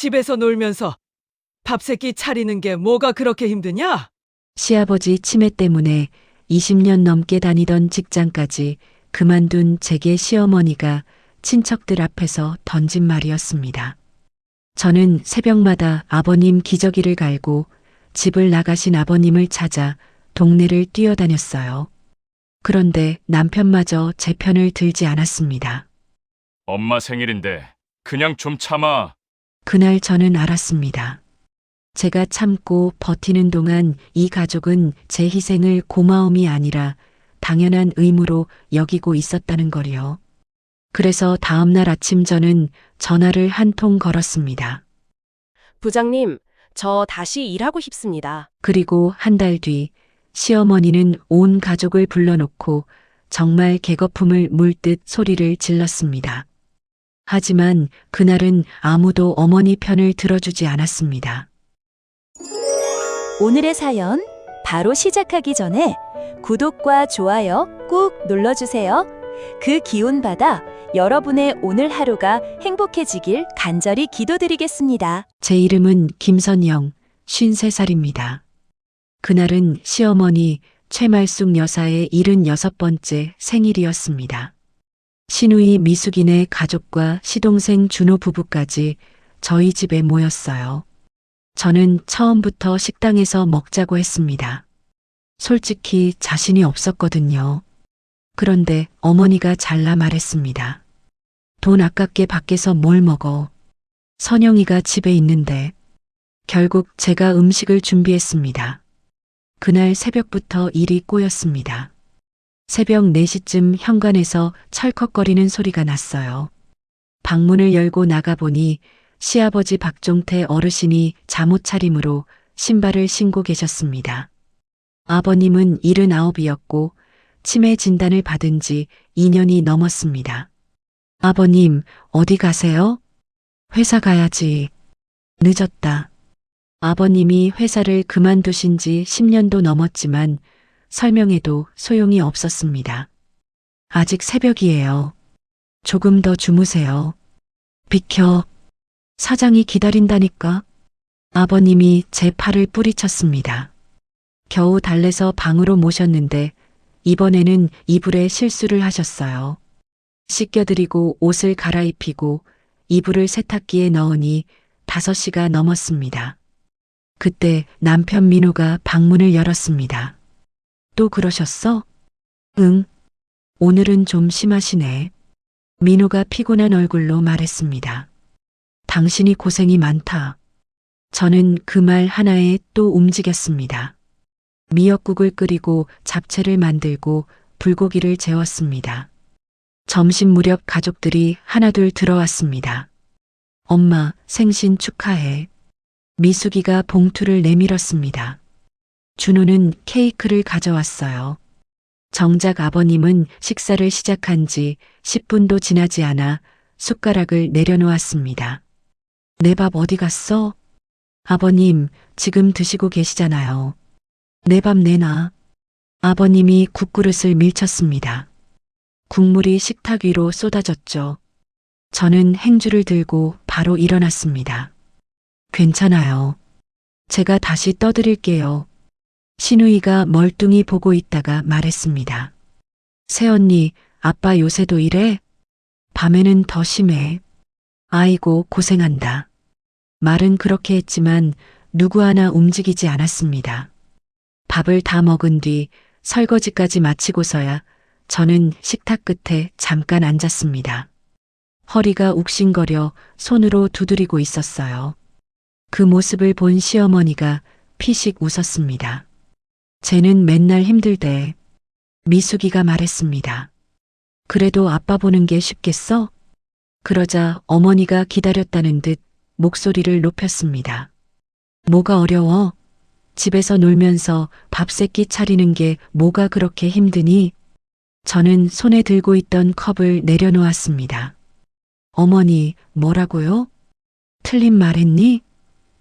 집에서 놀면서 밥 세끼 차리는 게 뭐가 그렇게 힘드냐? 시아버지 치매 때문에 20년 넘게 다니던 직장까지 그만둔 제게 시어머니가 친척들 앞에서 던진 말이었습니다. 저는 새벽마다 아버님 기저귀를 갈고 집을 나가신 아버님을 찾아 동네를 뛰어다녔어요. 그런데 남편마저 제 편을 들지 않았습니다. 엄마 생일인데 그냥 좀 참아. 그날 저는 알았습니다. 제가 참고 버티는 동안 이 가족은 제 희생을 고마움이 아니라 당연한 의무로 여기고 있었다는 걸요. 그래서 다음날 아침 저는 전화를 한 통 걸었습니다. 부장님, 저 다시 일하고 싶습니다. 그리고 한 달 뒤 시어머니는 온 가족을 불러놓고 정말 개거품을 물듯 소리를 질렀습니다. 하지만 그날은 아무도 어머니 편을 들어주지 않았습니다. 오늘의 사연 바로 시작하기 전에 구독과 좋아요 꾹 눌러주세요. 그 기운 받아 여러분의 오늘 하루가 행복해지길 간절히 기도드리겠습니다. 제 이름은 김선영, 53살입니다. 그날은 시어머니 최말숙 여사의 76번째 생일이었습니다. 시누이 미숙이네 가족과 시동생 준호 부부까지 저희 집에 모였어요. 저는 처음부터 식당에서 먹자고 했습니다. 솔직히 자신이 없었거든요. 그런데 어머니가 잘라 말했습니다. 돈 아깝게 밖에서 뭘 먹어. 선영이가 집에 있는데. 결국 제가 음식을 준비했습니다. 그날 새벽부터 일이 꼬였습니다. 새벽 4시쯤 현관에서 철컥거리는 소리가 났어요. 방문을 열고 나가보니 시아버지 박종태 어르신이 잠옷 차림으로 신발을 신고 계셨습니다. 아버님은 79이었고 치매 진단을 받은 지 2년이 넘었습니다. 아버님, 어디 가세요? 회사 가야지. 늦었다. 아버님이 회사를 그만두신 지 10년도 넘었지만 설명해도 소용이 없었습니다. 아직 새벽이에요. 조금 더 주무세요. 비켜. 사장이 기다린다니까. 아버님이 제 팔을 뿌리쳤습니다. 겨우 달래서 방으로 모셨는데 이번에는 이불에 실수를 하셨어요. 씻겨드리고 옷을 갈아입히고 이불을 세탁기에 넣으니 5시가 넘었습니다. 그때 남편 민호가 방문을 열었습니다. 또 그러셨어? 응. 오늘은 좀 심하시네. 민호가 피곤한 얼굴로 말했습니다. 당신이 고생이 많다. 저는 그 말 하나에 또 움직였습니다. 미역국을 끓이고 잡채를 만들고 불고기를 재웠습니다. 점심 무렵 가족들이 하나둘 들어왔습니다. 엄마, 생신 축하해. 미숙이가 봉투를 내밀었습니다. 준호는 케이크를 가져왔어요. 정작 아버님은 식사를 시작한 지 10분도 지나지 않아 숟가락을 내려놓았습니다. 내 밥 어디 갔어? 아버님, 지금 드시고 계시잖아요. 내 밥 내놔. 아버님이 국그릇을 밀쳤습니다. 국물이 식탁 위로 쏟아졌죠. 저는 행주를 들고 바로 일어났습니다. 괜찮아요. 제가 다시 떠드릴게요. 시누이가 멀뚱히 보고 있다가 말했습니다. 새언니, 아빠 요새도 이래? 밤에는 더 심해. 아이고, 고생한다. 말은 그렇게 했지만 누구 하나 움직이지 않았습니다. 밥을 다 먹은 뒤 설거지까지 마치고서야 저는 식탁 끝에 잠깐 앉았습니다. 허리가 욱신거려 손으로 두드리고 있었어요. 그 모습을 본 시어머니가 피식 웃었습니다. 쟤는 맨날 힘들대. 미숙이가 말했습니다. 그래도 아빠 보는 게 쉽겠어? 그러자 어머니가 기다렸다는 듯 목소리를 높였습니다. 뭐가 어려워? 집에서 놀면서 밥 세끼 차리는 게 뭐가 그렇게 힘드니? 저는 손에 들고 있던 컵을 내려놓았습니다. 어머니, 뭐라고요? 틀린 말 했니?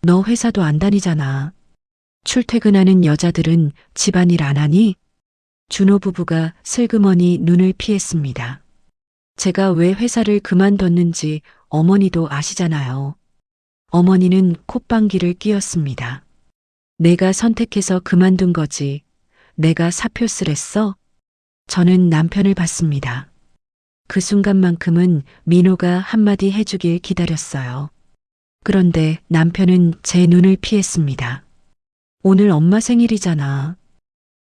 너 회사도 안 다니잖아. 출퇴근하는 여자들은 집안일 안 하니? 준호 부부가 슬그머니 눈을 피했습니다. 제가 왜 회사를 그만뒀는지 어머니도 아시잖아요. 어머니는 콧방귀를 뀌었습니다. 내가 선택해서 그만둔 거지. 내가 사표 쓰랬어? 저는 남편을 봤습니다. 그 순간만큼은 민호가 한마디 해주길 기다렸어요. 그런데 남편은 제 눈을 피했습니다. 오늘 엄마 생일이잖아.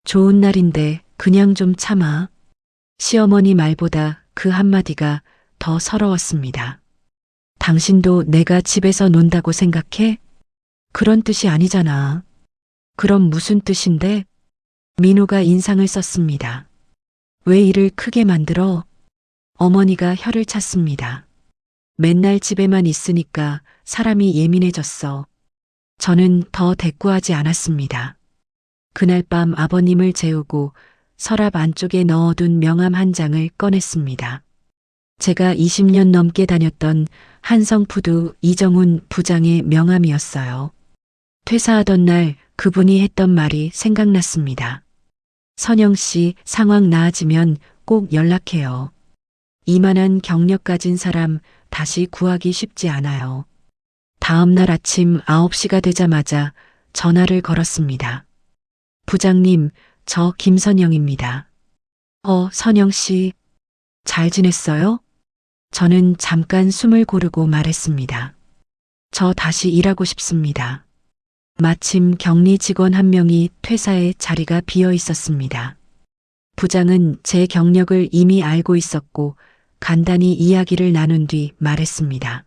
좋은 날인데 그냥 좀 참아. 시어머니 말보다 그 한마디가 더 서러웠습니다. 당신도 내가 집에서 논다고 생각해? 그런 뜻이 아니잖아. 그럼 무슨 뜻인데? 민호가 인상을 썼습니다. 왜 일을 크게 만들어? 어머니가 혀를 찼습니다. 맨날 집에만 있으니까 사람이 예민해졌어. 저는 더 대꾸하지 않았습니다. 그날 밤 아버님을 재우고 서랍 안쪽에 넣어둔 명함 한 장을 꺼냈습니다. 제가 20년 넘게 다녔던 한성푸드 이정훈 부장의 명함이었어요. 퇴사하던 날 그분이 했던 말이 생각났습니다. 선영 씨 상황 나아지면 꼭 연락해요. 이만한 경력 가진 사람 다시 구하기 쉽지 않아요. 다음 날 아침 9시가 되자마자 전화를 걸었습니다. 부장님, 저 김선영입니다. 선영 씨, 잘 지냈어요? 저는 잠깐 숨을 고르고 말했습니다. 저 다시 일하고 싶습니다. 마침 격리 직원 한 명이 퇴사에 자리가 비어 있었습니다. 부장은 제 경력을 이미 알고 있었고 간단히 이야기를 나눈 뒤 말했습니다.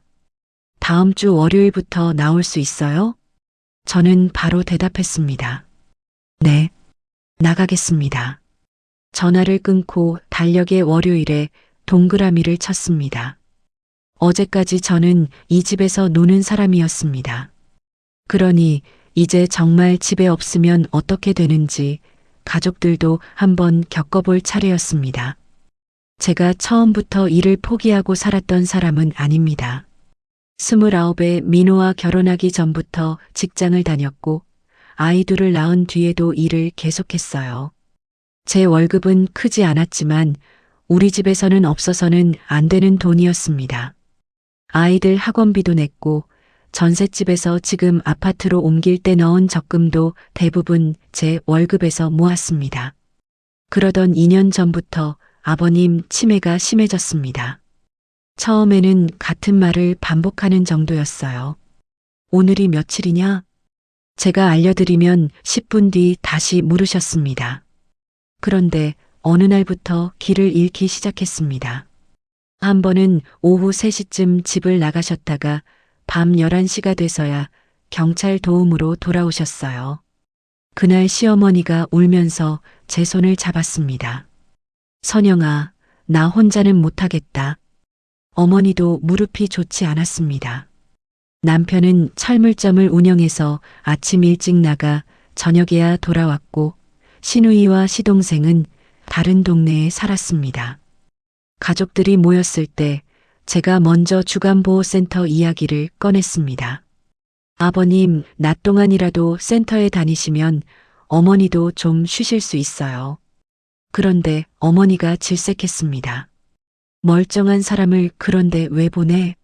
다음 주 월요일부터 나올 수 있어요? 저는 바로 대답했습니다. 네, 나가겠습니다. 전화를 끊고 달력의 월요일에 동그라미를 쳤습니다. 어제까지 저는 이 집에서 노는 사람이었습니다. 그러니 이제 정말 집에 없으면 어떻게 되는지 가족들도 한번 겪어볼 차례였습니다. 제가 처음부터 일을 포기하고 살았던 사람은 아닙니다. 29에 민호와 결혼하기 전부터 직장을 다녔고 아이 둘을 낳은 뒤에도 일을 계속했어요. 제 월급은 크지 않았지만 우리 집에서는 없어서는 안 되는 돈이었습니다. 아이들 학원비도 냈고 전셋집에서 지금 아파트로 옮길 때 넣은 적금도 대부분 제 월급에서 모았습니다. 그러던 2년 전부터 아버님 치매가 심해졌습니다. 처음에는 같은 말을 반복하는 정도였어요. 오늘이 며칠이냐? 제가 알려드리면 10분 뒤 다시 물으셨습니다. 그런데 어느 날부터 길을 잃기 시작했습니다. 한 번은 오후 3시쯤 집을 나가셨다가 밤 11시가 돼서야 경찰 도움으로 돌아오셨어요. 그날 시어머니가 울면서 제 손을 잡았습니다. 선영아, 나 혼자는 못하겠다. 어머니도 무릎이 좋지 않았습니다. 남편은 철물점을 운영해서 아침 일찍 나가 저녁에야 돌아왔고 시누이와 시동생은 다른 동네에 살았습니다. 가족들이 모였을 때 제가 먼저 주간보호센터 이야기를 꺼냈습니다. 아버님, 낮 동안이라도 센터에 다니시면 어머니도 좀 쉬실 수 있어요. 그런데 어머니가 질색했습니다. 멀쩡한 사람을 그런데 왜 보내?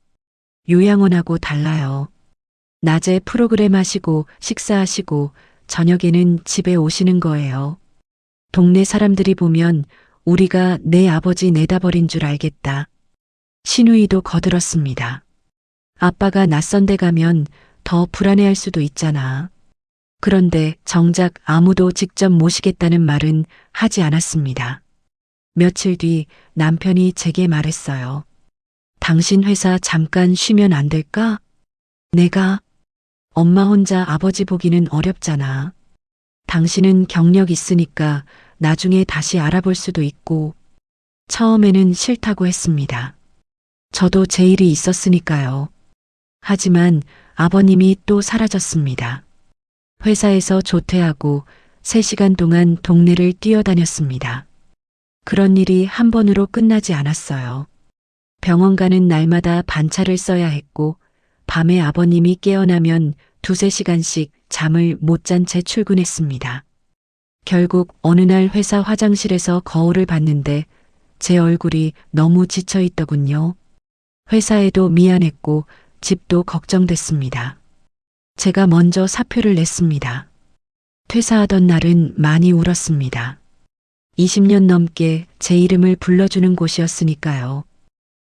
요양원하고 달라요. 낮에 프로그램 하시고 식사하시고 저녁에는 집에 오시는 거예요. 동네 사람들이 보면 우리가 내 아버지 내다 버린 줄 알겠다. 시누이도 거들었습니다. 아빠가 낯선 데 가면 더 불안해할 수도 있잖아. 그런데 정작 아무도 직접 모시겠다는 말은 하지 않았습니다. 며칠 뒤 남편이 제게 말했어요. 당신 회사 잠깐 쉬면 안 될까? 내가 엄마 혼자 아버지 보기는 어렵잖아. 당신은 경력 있으니까 나중에 다시 알아볼 수도 있고. 처음에는 싫다고 했습니다. 저도 제 일이 있었으니까요. 하지만 아버님이 또 사라졌습니다. 회사에서 조퇴하고 3시간 동안 동네를 뛰어다녔습니다. 그런 일이 한 번으로 끝나지 않았어요. 병원 가는 날마다 반차를 써야 했고 밤에 아버님이 깨어나면 2~3시간씩 잠을 못 잔 채 출근했습니다. 결국 어느 날 회사 화장실에서 거울을 봤는데 제 얼굴이 너무 지쳐 있더군요. 회사에도 미안했고 집도 걱정됐습니다. 제가 먼저 사표를 냈습니다. 퇴사하던 날은 많이 울었습니다. 20년 넘게 제 이름을 불러주는 곳이었으니까요.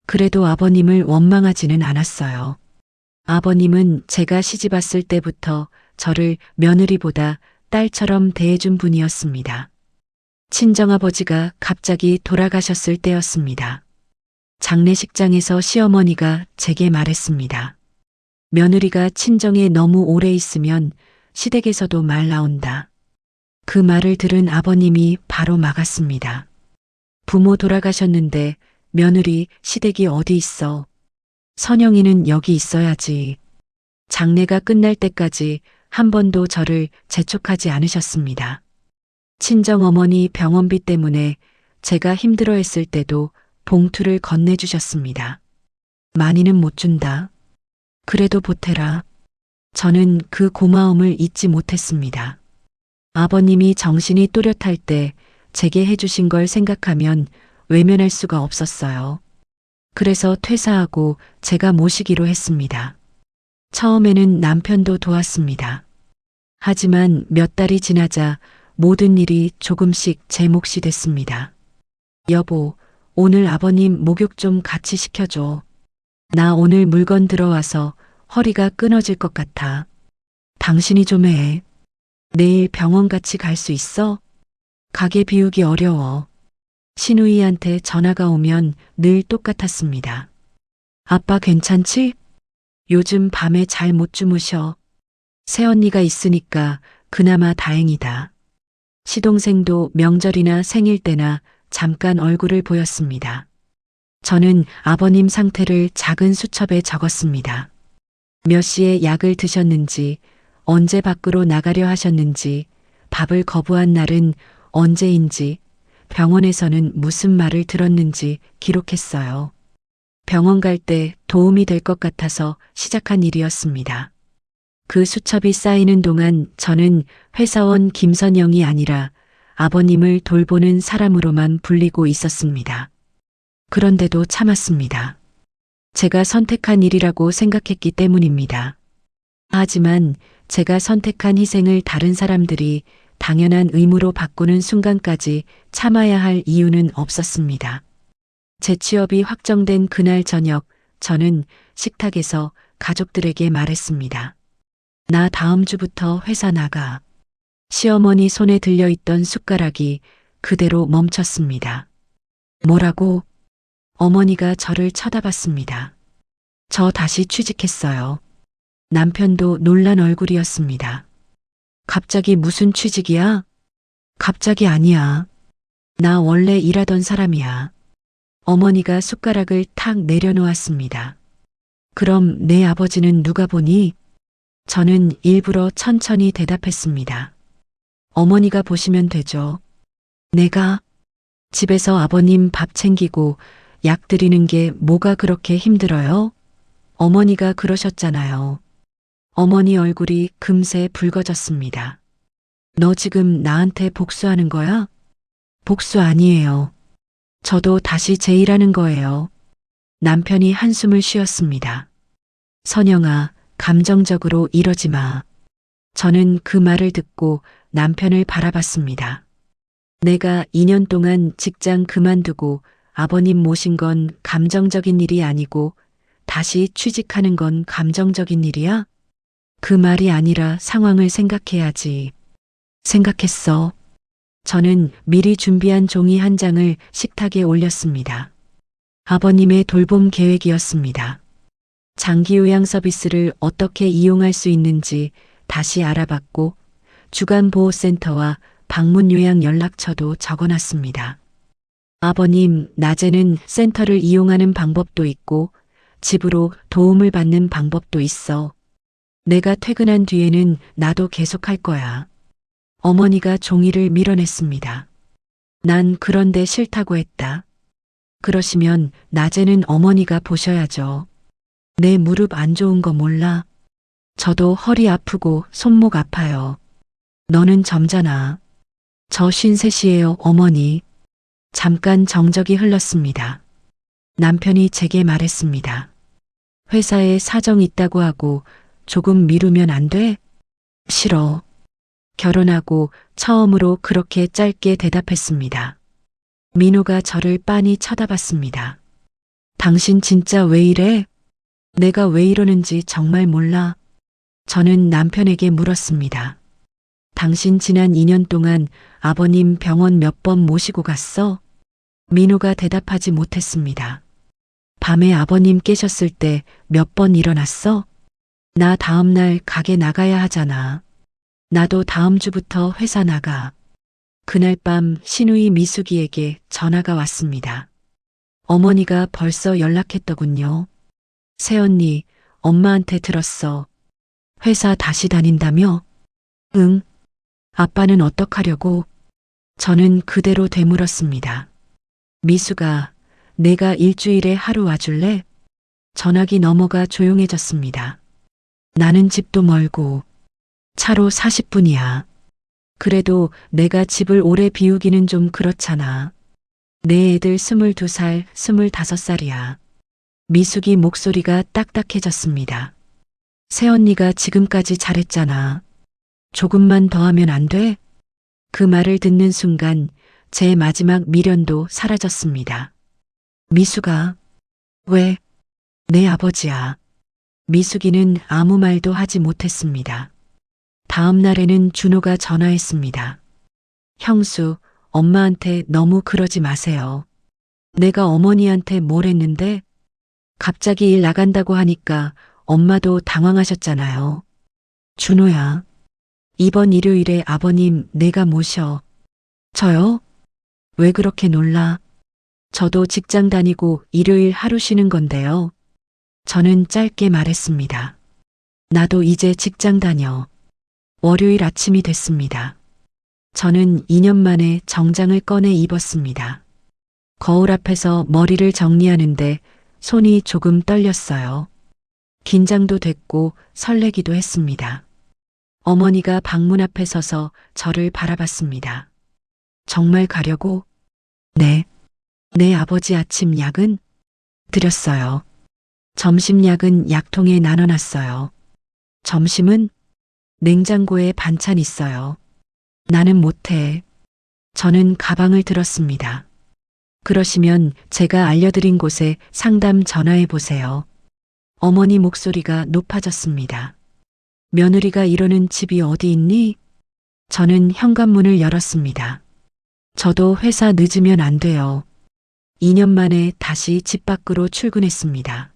그래도 아버님을 원망하지는 않았어요. 아버님은 제가 시집 왔을 때부터 저를 며느리보다 딸처럼 대해준 분이었습니다. 친정아버지가 갑자기 돌아가셨을 때였습니다. 장례식장에서 시어머니가 제게 말했습니다. 며느리가 친정에 너무 오래 있으면 시댁에서도 말 나온다. 그 말을 들은 아버님이 바로 막았습니다. 부모 돌아가셨는데 며느리 시댁이 어디 있어? 선영이는 여기 있어야지. 장례가 끝날 때까지 한 번도 저를 재촉하지 않으셨습니다. 친정어머니 병원비 때문에 제가 힘들어했을 때도 봉투를 건네주셨습니다. 많이는 못 준다. 그래도 보태라. 저는 그 고마움을 잊지 못했습니다. 아버님이 정신이 또렷할 때 제게 해주신 걸 생각하면 외면할 수가 없었어요. 그래서 퇴사하고 제가 모시기로 했습니다. 처음에는 남편도 도왔습니다. 하지만 몇 달이 지나자 모든 일이 조금씩 제 몫이 됐습니다. 여보, 오늘 아버님 목욕 좀 같이 시켜줘. 나 오늘 물건 들어와서 허리가 끊어질 것 같아. 당신이 좀 해. 내일 병원 같이 갈 수 있어? 가게 비우기 어려워. 신우이한테 전화가 오면 늘 똑같았습니다. 아빠 괜찮지? 요즘 밤에 잘 못 주무셔. 새언니가 있으니까 그나마 다행이다. 시동생도 명절이나 생일 때나 잠깐 얼굴을 보였습니다. 저는 아버님 상태를 작은 수첩에 적었습니다. 몇 시에 약을 드셨는지, 언제 밖으로 나가려 하셨는지, 밥을 거부한 날은 언제인지, 병원에서는 무슨 말을 들었는지 기록했어요. 병원 갈 때 도움이 될 것 같아서 시작한 일이었습니다. 그 수첩이 쌓이는 동안 저는 회사원 김선영이 아니라 아버님을 돌보는 사람으로만 불리고 있었습니다. 그런데도 참았습니다. 제가 선택한 일이라고 생각했기 때문입니다. 하지만 제가 선택한 희생을 다른 사람들이 당연한 의무로 바꾸는 순간까지 참아야 할 이유는 없었습니다. 제 취업이 확정된 그날 저녁, 저는 식탁에서 가족들에게 말했습니다. 나 다음 주부터 회사 나가. 시어머니 손에 들려있던 숟가락이 그대로 멈췄습니다. 뭐라고? 어머니가 저를 쳐다봤습니다. 저 다시 취직했어요. 남편도 놀란 얼굴이었습니다. 갑자기 무슨 취직이야? 갑자기 아니야. 나 원래 일하던 사람이야. 어머니가 숟가락을 탁 내려놓았습니다. 그럼 내 아버지는 누가 보니? 저는 일부러 천천히 대답했습니다. 어머니가 보시면 되죠. 내가 집에서 아버님 밥 챙기고 약 드리는 게 뭐가 그렇게 힘들어요? 어머니가 그러셨잖아요. 어머니 얼굴이 금세 붉어졌습니다. 너 지금 나한테 복수하는 거야? 복수 아니에요. 저도 다시 제 일하는 거예요. 남편이 한숨을 쉬었습니다. 선영아, 감정적으로 이러지 마. 저는 그 말을 듣고 남편을 바라봤습니다. 내가 2년 동안 직장 그만두고 아버님 모신 건 감정적인 일이 아니고 다시 취직하는 건 감정적인 일이야? 그 말이 아니라 상황을 생각해야지. 생각했어. 저는 미리 준비한 종이 한 장을 식탁에 올렸습니다. 아버님의 돌봄 계획이었습니다. 장기 요양 서비스를 어떻게 이용할 수 있는지 다시 알아봤고 주간 보호센터와 방문 요양 연락처도 적어놨습니다. 아버님, 낮에는 센터를 이용하는 방법도 있고 집으로 도움을 받는 방법도 있어. 내가 퇴근한 뒤에는 나도 계속할 거야. 어머니가 종이를 밀어냈습니다. 난 그런데 싫다고 했다. 그러시면 낮에는 어머니가 보셔야죠. 내 무릎 안 좋은 거 몰라? 저도 허리 아프고 손목 아파요. 너는 점잖아. 저 53이에요, 어머니. 잠깐 정적이 흘렀습니다. 남편이 제게 말했습니다. 회사에 사정 있다고 하고 조금 미루면 안 돼? 싫어. 결혼하고 처음으로 그렇게 짧게 대답했습니다. 민호가 저를 빤히 쳐다봤습니다. 당신 진짜 왜 이래? 내가 왜 이러는지 정말 몰라. 저는 남편에게 물었습니다. 당신 지난 2년 동안 아버님 병원 몇 번 모시고 갔어? 민호가 대답하지 못했습니다. 밤에 아버님 깨셨을 때 몇 번 일어났어? 나 다음날 가게 나가야 하잖아. 나도 다음 주부터 회사 나가. 그날 밤 시누이 미숙이에게 전화가 왔습니다. 어머니가 벌써 연락했더군요. 새언니, 엄마한테 들었어. 회사 다시 다닌다며? 응. 아빠는 어떡하려고? 저는 그대로 되물었습니다. 미숙아, 내가 일주일에 하루 와줄래? 전화기 넘어가 조용해졌습니다. 나는 집도 멀고 차로 40분이야. 그래도 내가 집을 오래 비우기는 좀 그렇잖아. 내 애들 22살, 25살이야. 미숙이 목소리가 딱딱해졌습니다. 새언니가 지금까지 잘했잖아. 조금만 더 하면 안 돼? 그 말을 듣는 순간 제 마지막 미련도 사라졌습니다. 미숙아, 왜? 내 아버지야. 미숙이는 아무 말도 하지 못했습니다. 다음 날에는 준호가 전화했습니다. 형수, 엄마한테 너무 그러지 마세요. 내가 어머니한테 뭘 했는데? 갑자기 일 나간다고 하니까 엄마도 당황하셨잖아요. 준호야, 이번 일요일에 아버님 내가 모셔. 저요? 왜 그렇게 놀라? 저도 직장 다니고 일요일 하루 쉬는 건데요. 저는 짧게 말했습니다. 나도 이제 직장 다녀. 월요일 아침이 됐습니다. 저는 2년 만에 정장을 꺼내 입었습니다. 거울 앞에서 머리를 정리하는데 손이 조금 떨렸어요. 긴장도 됐고 설레기도 했습니다. 어머니가 방문 앞에 서서 저를 바라봤습니다. 정말 가려고? 네. 내 아버지 아침 약은? 드렸어요. 점심 약은 약통에 나눠놨어요. 점심은? 냉장고에 반찬 있어요. 나는 못해. 저는 가방을 들었습니다. 그러시면 제가 알려드린 곳에 상담 전화해 보세요. 어머니 목소리가 높아졌습니다. 며느리가 이러는 집이 어디 있니? 저는 현관문을 열었습니다. 저도 회사 늦으면 안 돼요. 2년 만에 다시 집 밖으로 출근했습니다.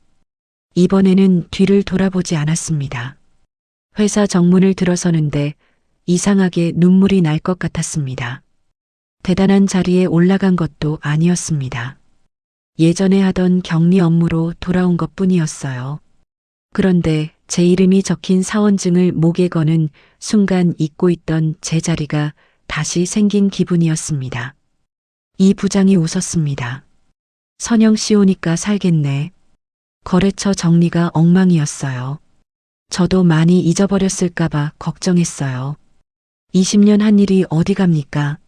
이번에는 뒤를 돌아보지 않았습니다. 회사 정문을 들어서는데 이상하게 눈물이 날 것 같았습니다. 대단한 자리에 올라간 것도 아니었습니다. 예전에 하던 격리 업무로 돌아온 것뿐이었어요. 그런데 제 이름이 적힌 사원증을 목에 거는 순간 잊고 있던 제 자리가 다시 생긴 기분이었습니다. 이 부장이 웃었습니다. 선영 씨 오니까 살겠네. 거래처 정리가 엉망이었어요. 저도 많이 잊어버렸을까봐 걱정했어요. 20년 한 일이 어디 갑니까?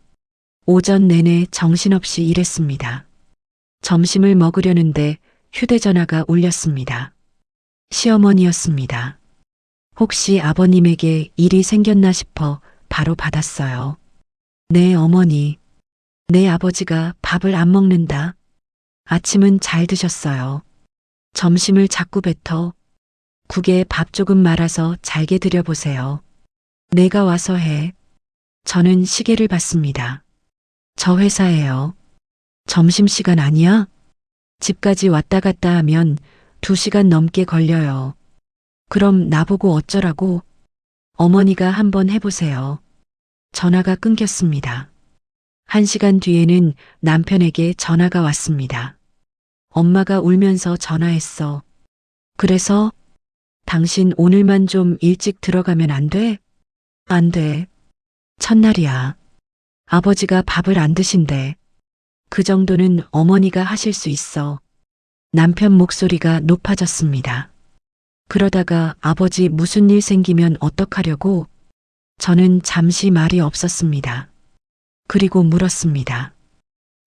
오전 내내 정신없이 일했습니다. 점심을 먹으려는데 휴대전화가 울렸습니다. 시어머니였습니다. 혹시 아버님에게 일이 생겼나 싶어 바로 받았어요. 네, 어머니. 내 아버지가 밥을 안 먹는다. 아침은 잘 드셨어요. 점심을 자꾸 뱉어. 국에 밥 조금 말아서 잘게 드려보세요. 내가 와서 해. 저는 시계를 봤습니다. 저 회사예요. 점심시간 아니야? 집까지 왔다 갔다 하면 2시간 넘게 걸려요. 그럼 나보고 어쩌라고? 어머니가 한번 해보세요. 전화가 끊겼습니다. 1시간 뒤에는 남편에게 전화가 왔습니다. 엄마가 울면서 전화했어. 그래서? 당신 오늘만 좀 일찍 들어가면 안 돼? 안 돼. 첫날이야. 아버지가 밥을 안 드신대. 그 정도는 어머니가 하실 수 있어. 남편 목소리가 높아졌습니다. 그러다가 아버지 무슨 일 생기면 어떡하려고? 저는 잠시 말이 없었습니다. 그리고 물었습니다.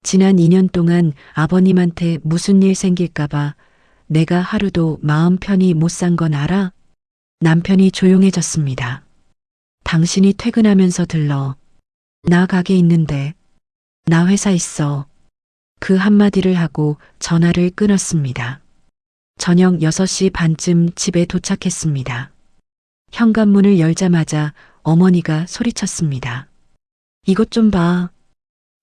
지난 2년 동안 아버님한테 무슨 일 생길까봐 내가 하루도 마음 편히 못 산 건 알아? 남편이 조용해졌습니다. 당신이 퇴근하면서 들러. 나 가게 있는데. 나 회사 있어. 그 한마디를 하고 전화를 끊었습니다. 저녁 6시 반쯤 집에 도착했습니다. 현관문을 열자마자 어머니가 소리쳤습니다. 이것 좀 봐.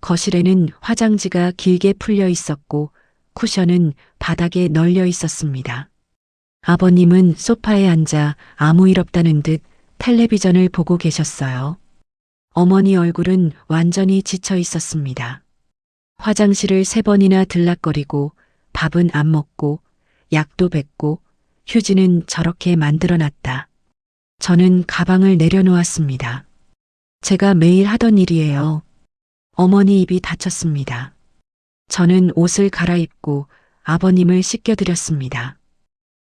거실에는 화장지가 길게 풀려 있었고 쿠션은 바닥에 널려 있었습니다. 아버님은 소파에 앉아 아무 일 없다는 듯 텔레비전을 보고 계셨어요. 어머니 얼굴은 완전히 지쳐 있었습니다. 화장실을 3번이나 들락거리고 밥은 안 먹고 약도 뱉고 휴지는 저렇게 만들어놨다. 저는 가방을 내려놓았습니다. 제가 매일 하던 일이에요. 어머니 입이 닫혔습니다. 저는 옷을 갈아입고 아버님을 씻겨드렸습니다.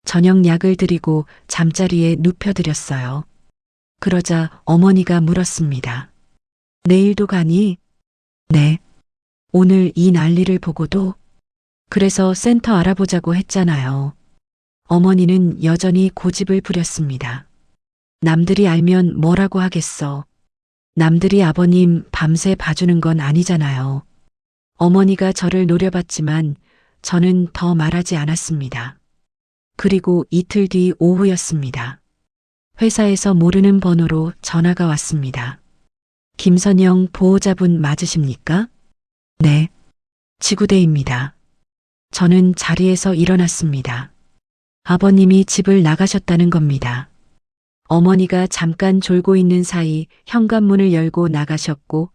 저녁 약을 드리고 잠자리에 눕혀드렸어요. 그러자 어머니가 물었습니다. 내일도 가니? 네. 오늘 이 난리를 보고도? 그래서 센터 알아보자고 했잖아요. 어머니는 여전히 고집을 부렸습니다. 남들이 알면 뭐라고 하겠어. 남들이 아버님 밤새 봐주는 건 아니잖아요. 어머니가 저를 노려봤지만 저는 더 말하지 않았습니다. 그리고 이틀 뒤 오후였습니다. 회사에서 모르는 번호로 전화가 왔습니다. 김선영 보호자분 맞으십니까? 네. 지구대입니다. 저는 자리에서 일어났습니다. 아버님이 집을 나가셨다는 겁니다. 어머니가 잠깐 졸고 있는 사이 현관문을 열고 나가셨고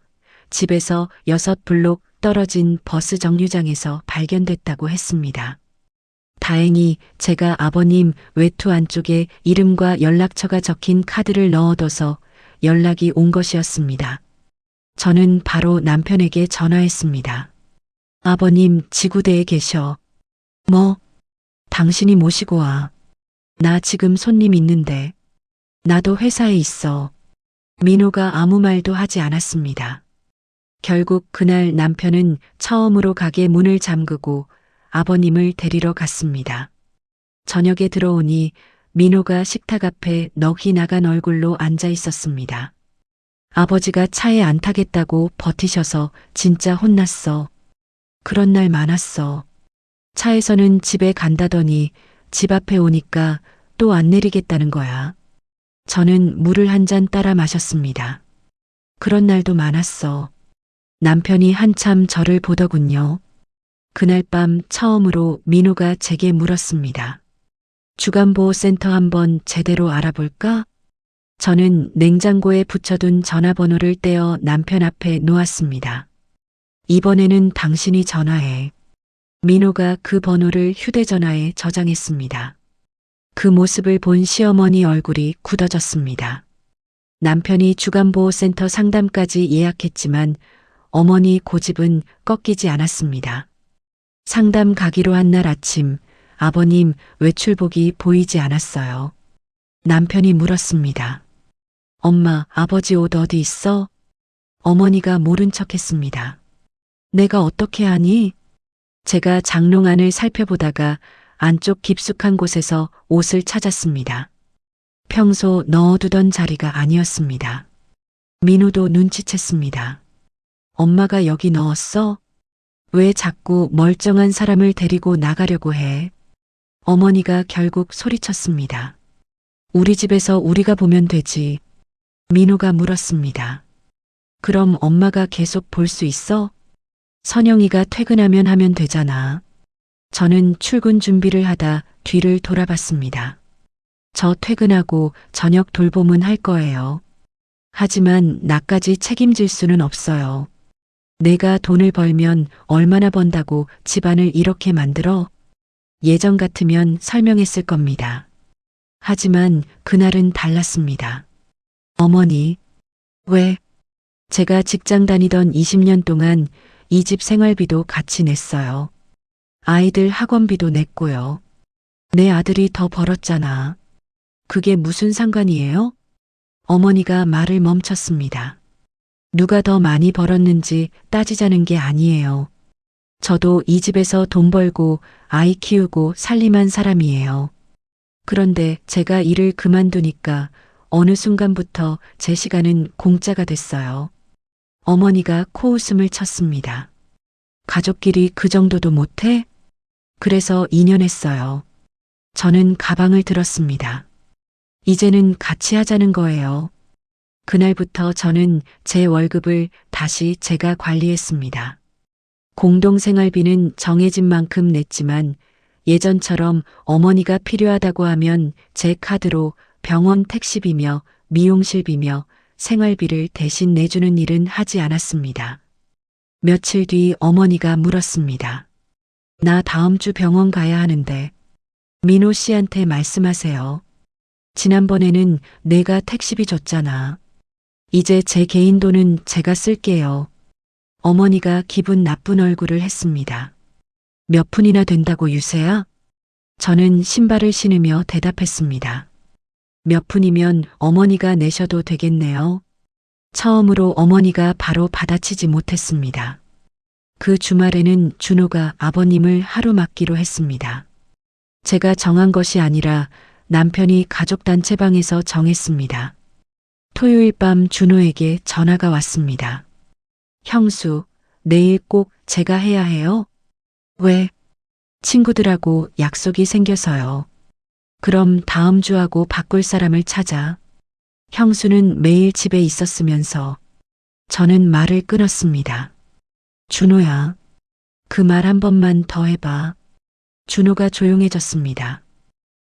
집에서 6블록 떨어진 버스 정류장에서 발견됐다고 했습니다. 다행히 제가 아버님 외투 안쪽에 이름과 연락처가 적힌 카드를 넣어둬서 연락이 온 것이었습니다. 저는 바로 남편에게 전화했습니다. 아버님 지구대에 계셔. 뭐? 당신이 모시고 와. 나 지금 손님 있는데. 나도 회사에 있어. 민호가 아무 말도 하지 않았습니다. 결국 그날 남편은 처음으로 가게 문을 잠그고 아버님을 데리러 갔습니다. 저녁에 들어오니 민호가 식탁 앞에 넋이 나간 얼굴로 앉아 있었습니다. 아버지가 차에 안 타겠다고 버티셔서 진짜 혼났어. 그런 날 많았어. 차에서는 집에 간다더니 집 앞에 오니까 또 안 내리겠다는 거야. 저는 물을 한 잔 따라 마셨습니다. 그런 날도 많았어. 남편이 한참 저를 보더군요. 그날 밤 처음으로 민호가 제게 물었습니다. 주간보호센터 한번 제대로 알아볼까? 저는 냉장고에 붙여둔 전화번호를 떼어 남편 앞에 놓았습니다. 이번에는 당신이 전화해. 민호가 그 번호를 휴대전화에 저장했습니다. 그 모습을 본 시어머니 얼굴이 굳어졌습니다. 남편이 주간보호센터 상담까지 예약했지만 어머니 고집은 꺾이지 않았습니다. 상담 가기로 한 날 아침 아버님 외출복이 보이지 않았어요. 남편이 물었습니다. 엄마, 아버지 옷 어디 있어? 어머니가 모른 척했습니다. 내가 어떻게 아니? 제가 장롱 안을 살펴보다가 안쪽 깊숙한 곳에서 옷을 찾았습니다. 평소 넣어두던 자리가 아니었습니다. 민호도 눈치챘습니다. 엄마가 여기 넣었어? 왜 자꾸 멀쩡한 사람을 데리고 나가려고 해? 어머니가 결국 소리쳤습니다. 우리 집에서 우리가 보면 되지. 민호가 물었습니다. 그럼 엄마가 계속 볼 수 있어? 선영이가 퇴근하면 하면 되잖아. 저는 출근 준비를 하다 뒤를 돌아봤습니다. 저 퇴근하고 저녁 돌봄은 할 거예요. 하지만 나까지 책임질 수는 없어요. 내가 돈을 벌면 얼마나 번다고 집안을 이렇게 만들어? 예전 같으면 설명했을 겁니다. 하지만 그날은 달랐습니다. 어머니, 왜? 제가 직장 다니던 20년 동안 이 집 생활비도 같이 냈어요. 아이들 학원비도 냈고요. 내 아들이 더 벌었잖아. 그게 무슨 상관이에요? 어머니가 말을 멈췄습니다. 누가 더 많이 벌었는지 따지자는 게 아니에요. 저도 이 집에서 돈 벌고 아이 키우고 살림한 사람이에요. 그런데 제가 일을 그만두니까 어느 순간부터 제 시간은 공짜가 됐어요. 어머니가 코웃음을 쳤습니다. 가족끼리 그 정도도 못해? 그래서 2년 했어요. 저는 가방을 들었습니다. 이제는 같이 하자는 거예요. 그날부터 저는 제 월급을 다시 제가 관리했습니다. 공동생활비는 정해진 만큼 냈지만 예전처럼 어머니가 필요하다고 하면 제 카드로 병원 택시비며 미용실비며 생활비를 대신 내주는 일은 하지 않았습니다. 며칠 뒤 어머니가 물었습니다. 나 다음 주 병원 가야 하는데 민호 씨한테 말씀하세요. 지난번에는 내가 택시비 줬잖아. 이제 제 개인 돈은 제가 쓸게요. 어머니가 기분 나쁜 얼굴을 했습니다. 몇 푼이나 된다고 유세야? 저는 신발을 신으며 대답했습니다. 몇 푼이면 어머니가 내셔도 되겠네요. 처음으로 어머니가 바로 받아치지 못했습니다. 그 주말에는 준호가 아버님을 하루 맡기로 했습니다. 제가 정한 것이 아니라 남편이 가족단체방에서 정했습니다. 토요일 밤 준호에게 전화가 왔습니다. 형수, 내일 꼭 제가 해야 해요? 왜? 친구들하고 약속이 생겨서요. 그럼 다음 주하고 바꿀 사람을 찾아. 형수는 매일 집에 있었으면서 저는 말을 끊었습니다. 준호야, 그 말 한 번만 더 해봐. 준호가 조용해졌습니다.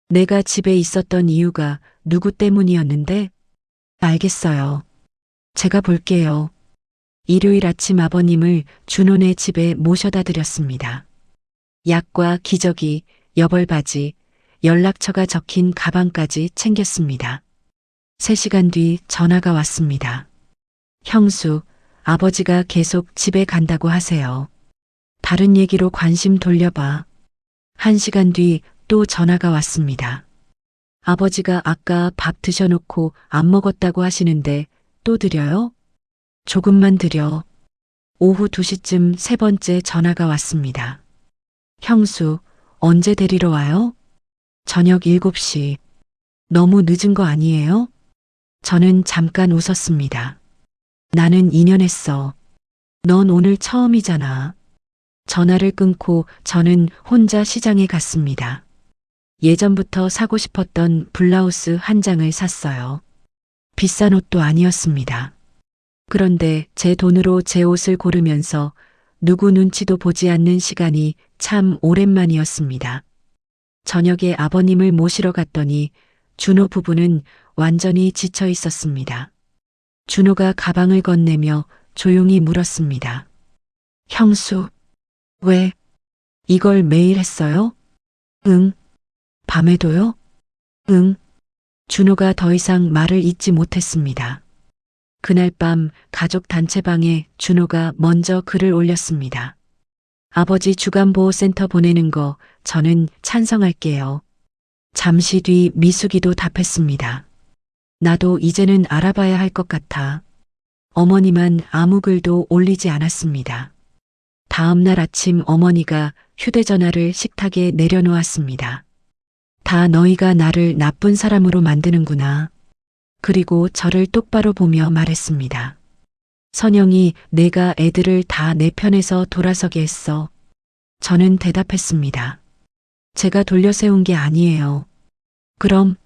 내가 집에 있었던 이유가 누구 때문이었는데? 알겠어요. 제가 볼게요. 일요일 아침 아버님을 준호네 집에 모셔다 드렸습니다. 약과 기저귀, 여벌바지, 연락처가 적힌 가방까지 챙겼습니다. 3시간 뒤 전화가 왔습니다. 형수, 아버지가 계속 집에 간다고 하세요. 다른 얘기로 관심 돌려봐. 1시간 뒤 또 전화가 왔습니다. 아버지가 아까 밥 드셔놓고 안 먹었다고 하시는데 또 드려요? 조금만 드려. 오후 2시쯤 3번째 전화가 왔습니다. 형수, 언제 데리러 와요? 저녁 7시. 너무 늦은 거 아니에요? 저는 잠깐 웃었습니다. 나는 2년 했어. 넌 오늘 처음이잖아. 전화를 끊고 저는 혼자 시장에 갔습니다. 예전부터 사고 싶었던 블라우스 한 장을 샀어요. 비싼 옷도 아니었습니다. 그런데 제 돈으로 제 옷을 고르면서 누구 눈치도 보지 않는 시간이 참 오랜만이었습니다. 저녁에 아버님을 모시러 갔더니 준호 부부는 완전히 지쳐 있었습니다. 준호가 가방을 건네며 조용히 물었습니다. 형수, 왜 이걸 매일 했어요? 응. 밤에도요? 응. 준호가 더 이상 말을 잇지 못했습니다. 그날 밤 가족 단체방에 준호가 먼저 글을 올렸습니다. 아버지 주간보호센터 보내는 거 저는 찬성할게요. 잠시 뒤 미숙이도 답했습니다. 나도 이제는 알아봐야 할 것 같아. 어머니만 아무 글도 올리지 않았습니다. 다음 날 아침 어머니가 휴대전화를 식탁에 내려놓았습니다. 다 너희가 나를 나쁜 사람으로 만드는구나. 그리고 저를 똑바로 보며 말했습니다. 선영이 내가 애들을 다 내 편에서 돌아서게 했어. 저는 대답했습니다. 제가 돌려세운 게 아니에요. 그럼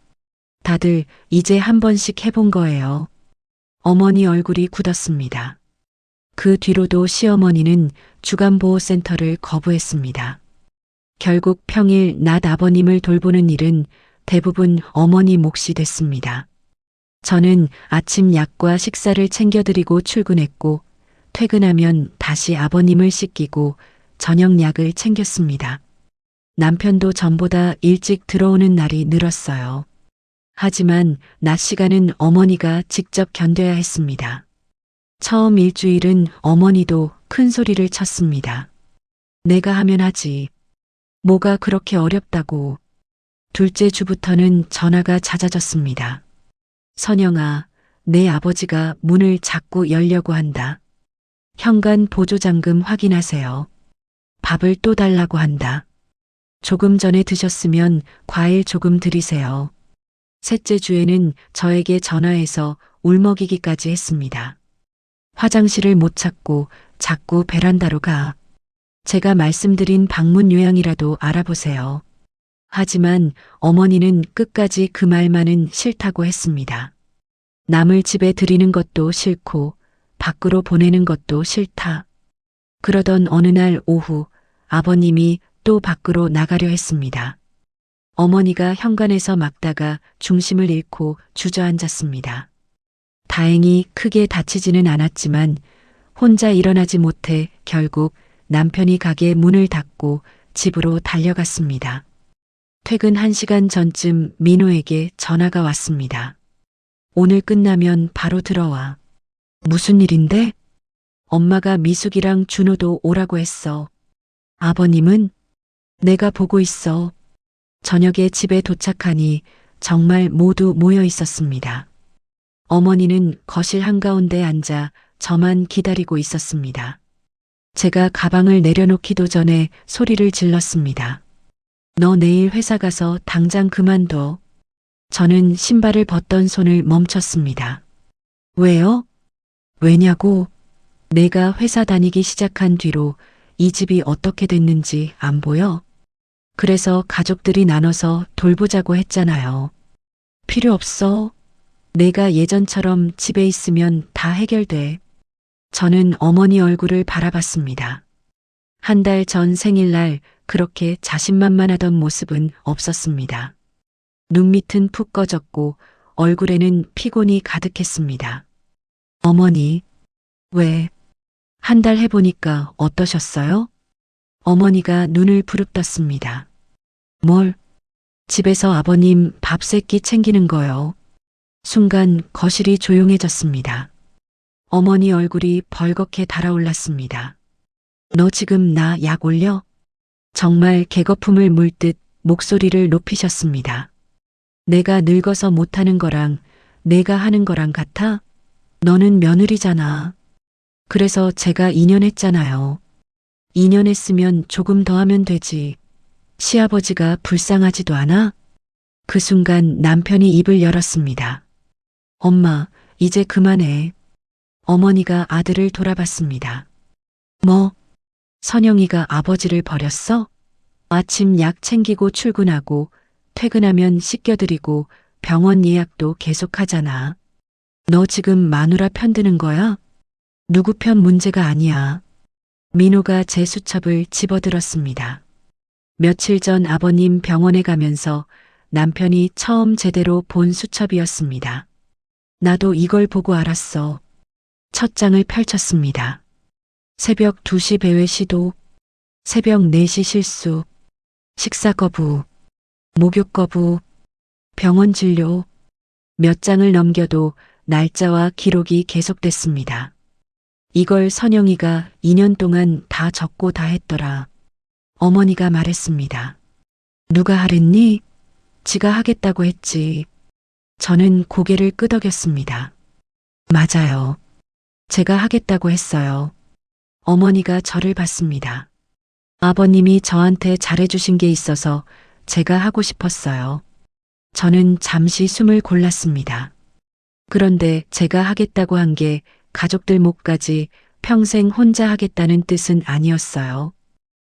다들 이제 한 번씩 해본 거예요. 어머니 얼굴이 굳었습니다. 그 뒤로도 시어머니는 주간보호센터를 거부했습니다. 결국 평일 낮 아버님을 돌보는 일은 대부분 어머니 몫이 됐습니다. 저는 아침 약과 식사를 챙겨드리고 출근했고 퇴근하면 다시 아버님을 씻기고 저녁 약을 챙겼습니다. 남편도 전보다 일찍 들어오는 날이 늘었어요. 하지만 낮 시간은 어머니가 직접 견뎌야 했습니다. 처음 일주일은 어머니도 큰 소리를 쳤습니다. 내가 하면 하지. 뭐가 그렇게 어렵다고. 둘째 주부터는 전화가 잦아졌습니다. 선영아, 내 아버지가 문을 자꾸 열려고 한다. 현관 보조잠금 확인하세요. 밥을 또 달라고 한다. 조금 전에 드셨으면 과일 조금 드리세요. 셋째 주에는 저에게 전화해서 울먹이기까지 했습니다. 화장실을 못 찾고 자꾸 베란다로 가. 제가 말씀드린 방문 요양이라도 알아보세요. 하지만 어머니는 끝까지 그 말만은 싫다고 했습니다. 남을 집에 들이는 것도 싫고 밖으로 보내는 것도 싫다. 그러던 어느 날 오후 아버님이 또 밖으로 나가려 했습니다. 어머니가 현관에서 막다가 중심을 잃고 주저앉았습니다. 다행히 크게 다치지는 않았지만 혼자 일어나지 못해 결국 남편이 가게 문을 닫고 집으로 달려갔습니다. 퇴근 1시간 전쯤 민호에게 전화가 왔습니다. 오늘 끝나면 바로 들어와. 무슨 일인데? 엄마가 미숙이랑 준호도 오라고 했어. 아버님은? 내가 보고 있어. 저녁에 집에 도착하니 정말 모두 모여 있었습니다. 어머니는 거실 한가운데 앉아 저만 기다리고 있었습니다. 제가 가방을 내려놓기도 전에 소리를 질렀습니다. 너 내일 회사 가서 당장 그만둬. 저는 신발을 벗던 손을 멈췄습니다. 왜요? 왜냐고? 내가 회사 다니기 시작한 뒤로 이 집이 어떻게 됐는지 안 보여? 그래서 가족들이 나눠서 돌보자고 했잖아요. 필요 없어. 내가 예전처럼 집에 있으면 다 해결돼. 저는 어머니 얼굴을 바라봤습니다. 한 달 전 생일날 그렇게 자신만만하던 모습은 없었습니다. 눈밑은 푹 꺼졌고 얼굴에는 피곤이 가득했습니다. 어머니, 왜? 한 달 해보니까 어떠셨어요? 어머니가 눈을 부릅떴습니다. 뭘? 집에서 아버님 밥 3끼 챙기는 거요. 순간 거실이 조용해졌습니다. 어머니 얼굴이 벌겋게 달아올랐습니다. 너 지금 나 약 올려? 정말 개거품을 물듯 목소리를 높이셨습니다. 내가 늙어서 못하는 거랑 내가 하는 거랑 같아? 너는 며느리잖아. 그래서 제가 2년 했잖아요. 2년 했으면 조금 더 하면 되지. 시아버지가 불쌍하지도 않아? 그 순간 남편이 입을 열었습니다. 엄마, 이제 그만해. 어머니가 아들을 돌아봤습니다. 뭐? 선영이가 아버지를 버렸어? 아침 약 챙기고 출근하고 퇴근하면 씻겨드리고 병원 예약도 계속하잖아. 너 지금 마누라 편드는 거야? 누구 편 문제가 아니야. 민호가 제 수첩을 집어들었습니다. 며칠 전 아버님 병원에 가면서 남편이 처음 제대로 본 수첩이었습니다. 나도 이걸 보고 알았어. 첫 장을 펼쳤습니다. 새벽 2시 배회 시도, 새벽 4시 실수, 식사 거부, 목욕 거부, 병원 진료. 몇 장을 넘겨도 날짜와 기록이 계속됐습니다. 이걸 선영이가 2년 동안 다 적고 다 했더라. 어머니가 말했습니다. 누가 하랬니? 지가 하겠다고 했지. 저는 고개를 끄덕였습니다. 맞아요. 제가 하겠다고 했어요. 어머니가 저를 봤습니다. 아버님이 저한테 잘해주신 게 있어서 제가 하고 싶었어요. 저는 잠시 숨을 골랐습니다. 그런데 제가 하겠다고 한 게 가족들 몫까지 평생 혼자 하겠다는 뜻은 아니었어요.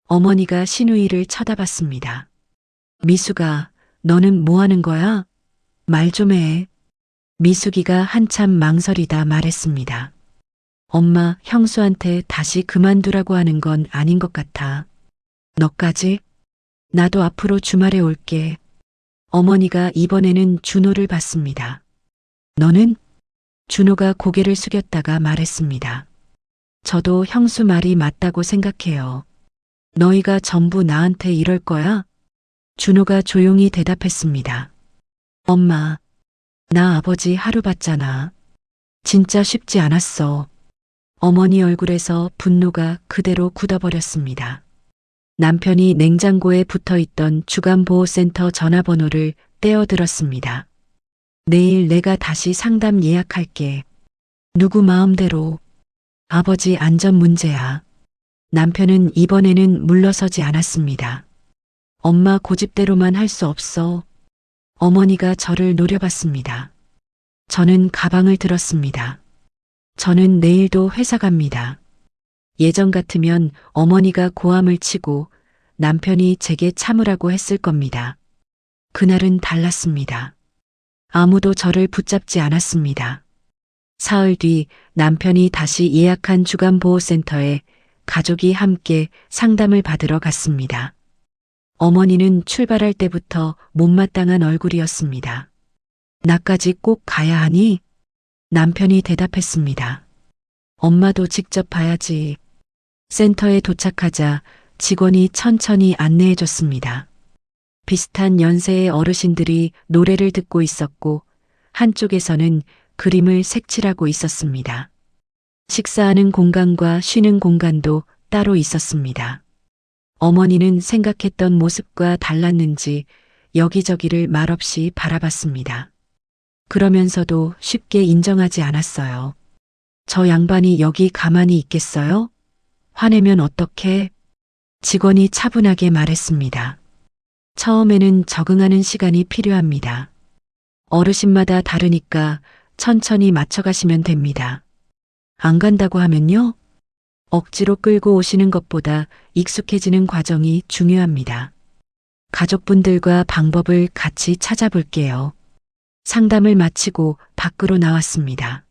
어머니가 신우이를 쳐다봤습니다. 미숙아, 너는 뭐 하는 거야? 말 좀 해. 미숙이가 한참 망설이다 말했습니다. 엄마, 형수한테 다시 그만두라고 하는 건 아닌 것 같아. 너까지? 나도 앞으로 주말에 올게. 어머니가 이번에는 준호를 봤습니다. 너는? 준호가 고개를 숙였다가 말했습니다. 저도 형수 말이 맞다고 생각해요. 너희가 전부 나한테 이럴 거야? 준호가 조용히 대답했습니다. 엄마, 나 아버지 하루 봤잖아. 진짜 쉽지 않았어. 어머니 얼굴에서 분노가 그대로 굳어버렸습니다. 남편이 냉장고에 붙어있던 주간보호센터 전화번호를 떼어들었습니다. 내일 내가 다시 상담 예약할게. 누구 마음대로. 아버지 안전 문제야. 남편은 이번에는 물러서지 않았습니다. 엄마 고집대로만 할 수 없어. 어머니가 저를 노려봤습니다. 저는 가방을 들었습니다. 저는 내일도 회사 갑니다. 예전 같으면 어머니가 고함을 치고 남편이 제게 참으라고 했을 겁니다. 그날은 달랐습니다. 아무도 저를 붙잡지 않았습니다. 사흘 뒤 남편이 다시 예약한 주간보호센터에 가족이 함께 상담을 받으러 갔습니다. 어머니는 출발할 때부터 못마땅한 얼굴이었습니다. 나까지 꼭 가야 하니? 남편이 대답했습니다. 엄마도 직접 봐야지. 센터에 도착하자 직원이 천천히 안내해 줬습니다. 비슷한 연세의 어르신들이 노래를 듣고 있었고 한쪽에서는 그림을 색칠하고 있었습니다. 식사하는 공간과 쉬는 공간도 따로 있었습니다. 어머니는 생각했던 모습과 달랐는지 여기저기를 말없이 바라봤습니다. 그러면서도 쉽게 인정하지 않았어요. 저 양반이 여기 가만히 있겠어요? 화내면 어떡해? 직원이 차분하게 말했습니다. 처음에는 적응하는 시간이 필요합니다. 어르신마다 다르니까 천천히 맞춰가시면 됩니다. 안 간다고 하면요? 억지로 끌고 오시는 것보다 익숙해지는 과정이 중요합니다. 가족분들과 방법을 같이 찾아볼게요. 상담을 마치고 밖으로 나왔습니다.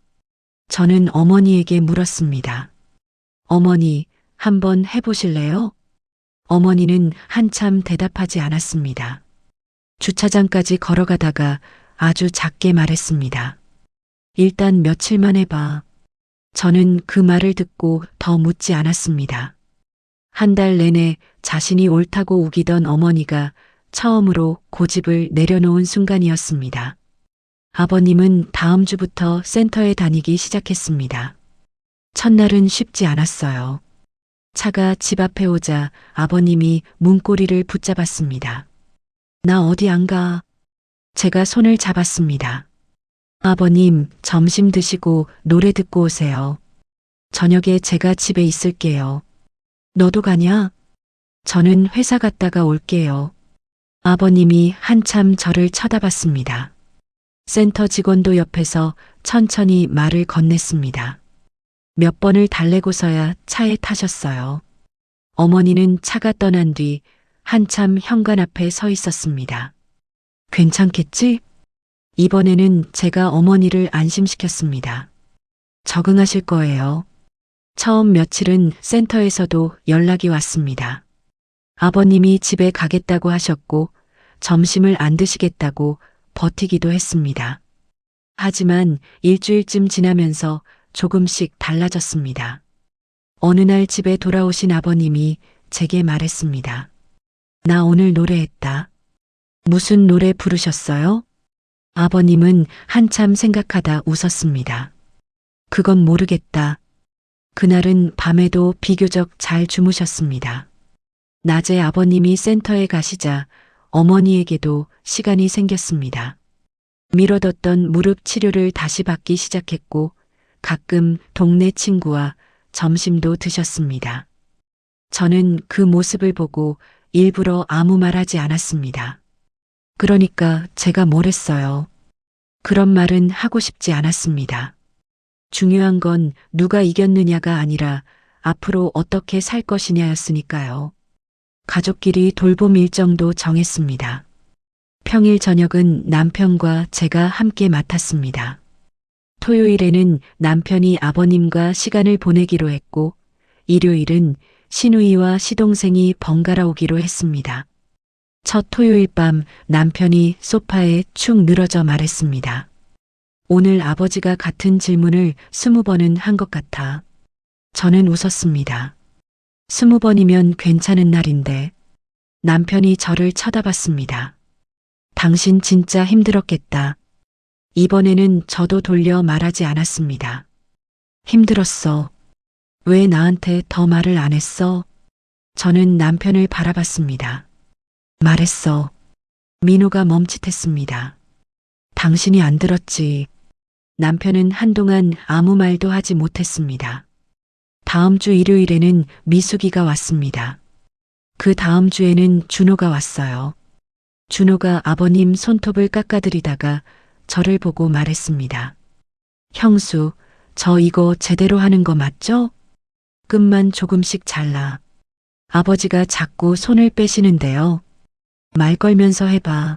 저는 어머니에게 물었습니다. 어머니, 한번 해보실래요? 어머니는 한참 대답하지 않았습니다. 주차장까지 걸어가다가 아주 작게 말했습니다. 일단 며칠만 해봐. 저는 그 말을 듣고 더 묻지 않았습니다. 한 달 내내 자신이 옳다고 우기던 어머니가 처음으로 고집을 내려놓은 순간이었습니다. 아버님은 다음 주부터 센터에 다니기 시작했습니다. 첫날은 쉽지 않았어요. 차가 집 앞에 오자 아버님이 문고리를 붙잡았습니다. 나 어디 안 가. 제가 손을 잡았습니다. 아버님, 점심 드시고 노래 듣고 오세요. 저녁에 제가 집에 있을게요. 너도 가냐? 저는 회사 갔다가 올게요. 아버님이 한참 저를 쳐다봤습니다. 센터 직원도 옆에서 천천히 말을 건넸습니다. 몇 번을 달래고서야 차에 타셨어요. 어머니는 차가 떠난 뒤 한참 현관 앞에 서 있었습니다. 괜찮겠지? 이번에는 제가 어머니를 안심시켰습니다. 적응하실 거예요. 처음 며칠은 센터에서도 연락이 왔습니다. 아버님이 집에 가겠다고 하셨고 점심을 안 드시겠다고 버티기도 했습니다. 하지만 일주일쯤 지나면서 조금씩 달라졌습니다. 어느 날 집에 돌아오신 아버님이 제게 말했습니다. 나 오늘 노래했다. 무슨 노래 부르셨어요? 아버님은 한참 생각하다 웃었습니다. 그건 모르겠다. 그날은 밤에도 비교적 잘 주무셨습니다. 낮에 아버님이 센터에 가시자 어머니에게도 시간이 생겼습니다. 미뤄뒀던 무릎 치료를 다시 받기 시작했고 가끔 동네 친구와 점심도 드셨습니다. 저는 그 모습을 보고 일부러 아무 말하지 않았습니다. 그러니까 제가 뭘 했어요. 그런 말은 하고 싶지 않았습니다. 중요한 건 누가 이겼느냐가 아니라 앞으로 어떻게 살 것이냐였으니까요. 가족끼리 돌봄 일정도 정했습니다. 평일 저녁은 남편과 제가 함께 맡았습니다. 토요일에는 남편이 아버님과 시간을 보내기로 했고, 일요일은 시누이와 시동생이 번갈아 오기로 했습니다. 첫 토요일 밤 남편이 소파에 축 늘어져 말했습니다. 오늘 아버지가 같은 질문을 20번은 한 것 같아. 저는 웃었습니다. 20번이면 괜찮은 날인데. 남편이 저를 쳐다봤습니다. 당신 진짜 힘들었겠다. 이번에는 저도 돌려 말하지 않았습니다. 힘들었어. 왜 나한테 더 말을 안 했어? 저는 남편을 바라봤습니다. 말했어. 민호가 멈칫했습니다. 당신이 안 들었지. 남편은 한동안 아무 말도 하지 못했습니다. 다음 주 일요일에는 미숙이가 왔습니다. 그 다음 주에는 준호가 왔어요. 준호가 아버님 손톱을 깎아드리다가 저를 보고 말했습니다. 형수, 저 이거 제대로 하는 거 맞죠? 끝만 조금씩 잘라. 아버지가 자꾸 손을 빼시는데요. 말 걸면서 해봐.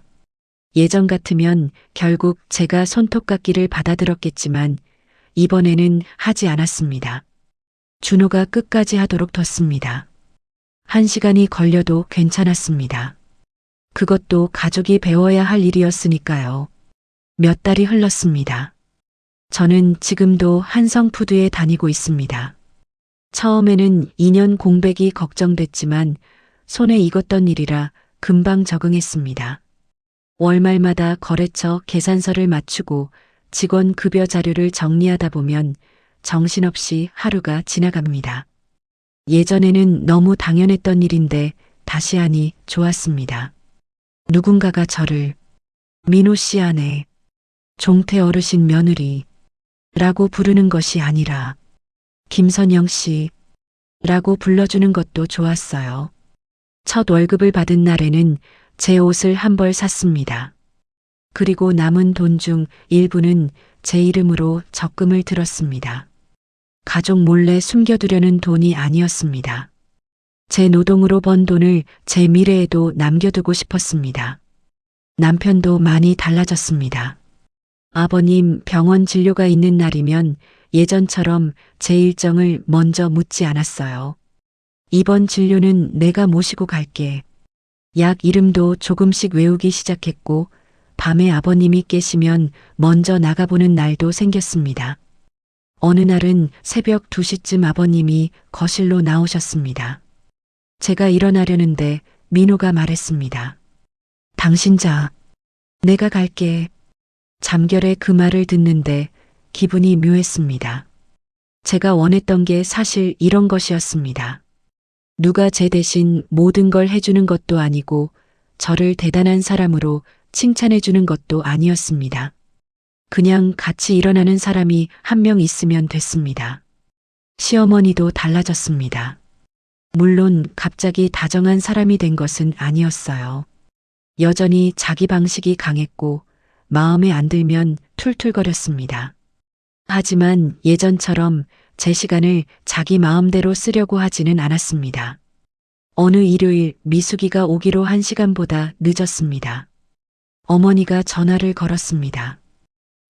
예전 같으면 결국 제가 손톱 깎기를 받아들었겠지만 이번에는 하지 않았습니다. 준호가 끝까지 하도록 뒀습니다. 1시간이 걸려도 괜찮았습니다. 그것도 가족이 배워야 할 일이었으니까요. 몇 달이 흘렀습니다. 저는 지금도 한성푸드에 다니고 있습니다. 처음에는 2년 공백이 걱정됐지만 손에 익었던 일이라 금방 적응했습니다. 월말마다 거래처 계산서를 맞추고 직원 급여 자료를 정리하다 보면 정신없이 하루가 지나갑니다. 예전에는 너무 당연했던 일인데 다시 하니 좋았습니다. 누군가가 저를 민호 씨 아내, 종태 어르신 며느리 라고 부르는 것이 아니라 김선영 씨 라고 불러주는 것도 좋았어요. 첫 월급을 받은 날에는 제 옷을 한 벌 샀습니다. 그리고 남은 돈 중 일부는 제 이름으로 적금을 들었습니다. 가족 몰래 숨겨두려는 돈이 아니었습니다. 제 노동으로 번 돈을 제 미래에도 남겨두고 싶었습니다. 남편도 많이 달라졌습니다. 아버님 병원 진료가 있는 날이면 예전처럼 제 일정을 먼저 묻지 않았어요. 이번 진료는 내가 모시고 갈게. 약 이름도 조금씩 외우기 시작했고 밤에 아버님이 깨시면 먼저 나가보는 날도 생겼습니다. 어느 날은 새벽 2시쯤 아버님이 거실로 나오셨습니다. 제가 일어나려는데 민호가 말했습니다. 당신 자, 내가 갈게. 잠결에 그 말을 듣는데 기분이 묘했습니다. 제가 원했던 게 사실 이런 것이었습니다. 누가 제 대신 모든 걸 해주는 것도 아니고 저를 대단한 사람으로 칭찬해주는 것도 아니었습니다. 그냥 같이 일어나는 사람이 한 명 있으면 됐습니다. 시어머니도 달라졌습니다. 물론 갑자기 다정한 사람이 된 것은 아니었어요. 여전히 자기 방식이 강했고 마음에 안 들면 툴툴거렸습니다. 하지만 예전처럼 제 시간을 자기 마음대로 쓰려고 하지는 않았습니다. 어느 일요일 미숙이가 오기로 1시간보다 늦었습니다. 어머니가 전화를 걸었습니다.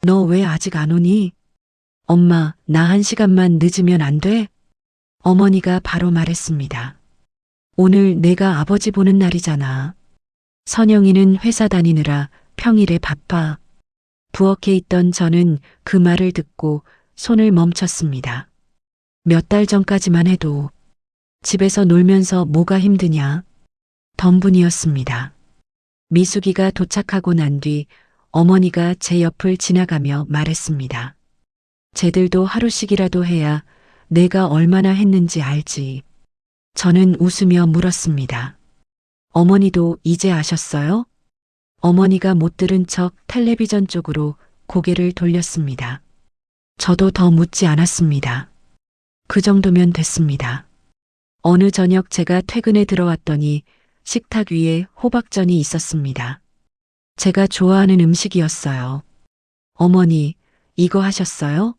너 왜 아직 안 오니? 엄마, 나 1시간만 늦으면 안 돼? 어머니가 바로 말했습니다. 오늘 내가 아버지 보는 날이잖아. 선영이는 회사 다니느라 평일에 바빠. 부엌에 있던 저는 그 말을 듣고 손을 멈췄습니다. 몇 달 전까지만 해도 집에서 놀면서 뭐가 힘드냐? 덤분이었습니다. 미숙이가 도착하고 난 뒤 어머니가 제 옆을 지나가며 말했습니다. 쟤들도 하루씩이라도 해야 내가 얼마나 했는지 알지. 저는 웃으며 물었습니다. 어머니도 이제 아셨어요? 어머니가 못 들은 척 텔레비전 쪽으로 고개를 돌렸습니다. 저도 더 묻지 않았습니다. 그 정도면 됐습니다. 어느 저녁 제가 퇴근에 들어왔더니 식탁 위에 호박전이 있었습니다. 제가 좋아하는 음식이었어요. 어머니, 이거 하셨어요?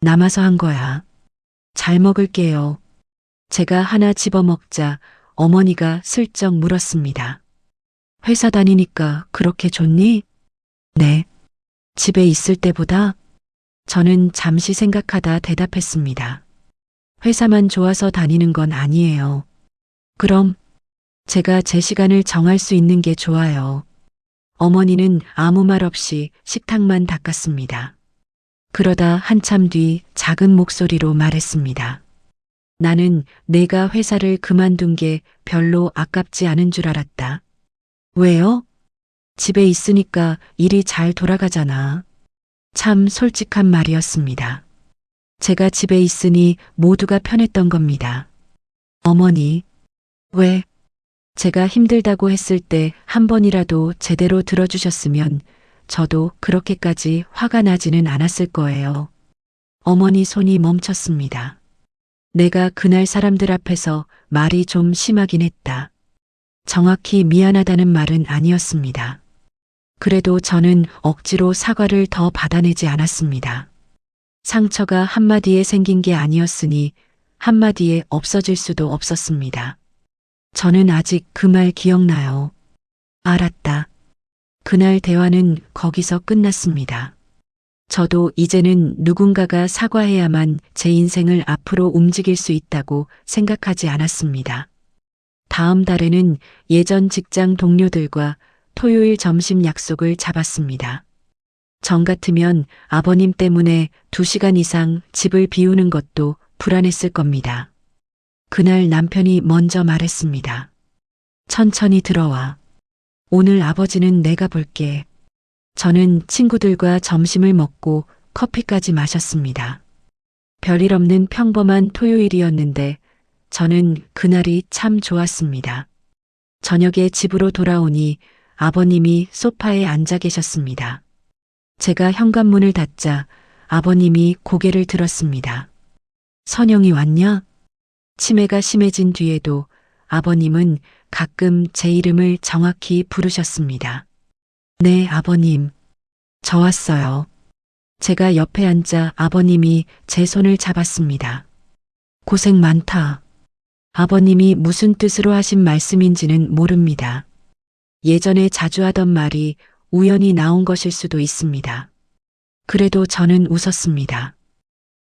남아서 한 거야. 잘 먹을게요. 제가 하나 집어먹자 어머니가 슬쩍 물었습니다. 회사 다니니까 그렇게 좋니? 네. 집에 있을 때보다? 저는 잠시 생각하다 대답했습니다. 회사만 좋아서 다니는 건 아니에요. 그럼 제가 제 시간을 정할 수 있는 게 좋아요. 어머니는 아무 말 없이 식탁만 닦았습니다. 그러다 한참 뒤 작은 목소리로 말했습니다. 나는 내가 회사를 그만둔 게 별로 아깝지 않은 줄 알았다. 왜요? 집에 있으니까 일이 잘 돌아가잖아. 참 솔직한 말이었습니다. 제가 집에 있으니 모두가 편했던 겁니다. 어머니, 왜? 제가 힘들다고 했을 때 한 번이라도 제대로 들어주셨으면 저도 그렇게까지 화가 나지는 않았을 거예요. 어머니 손이 멈췄습니다. 내가 그날 사람들 앞에서 말이 좀 심하긴 했다. 정확히 미안하다는 말은 아니었습니다. 그래도 저는 억지로 사과를 더 받아내지 않았습니다. 상처가 한마디에 생긴 게 아니었으니 한마디에 없어질 수도 없었습니다. 저는 아직 그 말 기억나요. 알았다. 그날 대화는 거기서 끝났습니다. 저도 이제는 누군가가 사과해야만 제 인생을 앞으로 움직일 수 있다고 생각하지 않았습니다. 다음 달에는 예전 직장 동료들과 토요일 점심 약속을 잡았습니다. 정 같으면 아버님 때문에 2시간 이상 집을 비우는 것도 불안했을 겁니다. 그날 남편이 먼저 말했습니다. 천천히 들어와. 오늘 아버지는 내가 볼게. 저는 친구들과 점심을 먹고 커피까지 마셨습니다. 별일 없는 평범한 토요일이었는데 저는 그날이 참 좋았습니다. 저녁에 집으로 돌아오니 아버님이 소파에 앉아 계셨습니다. 제가 현관문을 닫자 아버님이 고개를 들었습니다. 선영이 왔냐? 치매가 심해진 뒤에도 아버님은 가끔 제 이름을 정확히 부르셨습니다. 네, 아버님. 저 왔어요. 제가 옆에 앉자 아버님이 제 손을 잡았습니다. 고생 많다. 아버님이 무슨 뜻으로 하신 말씀인지는 모릅니다. 예전에 자주 하던 말이 우연히 나온 것일 수도 있습니다. 그래도 저는 웃었습니다.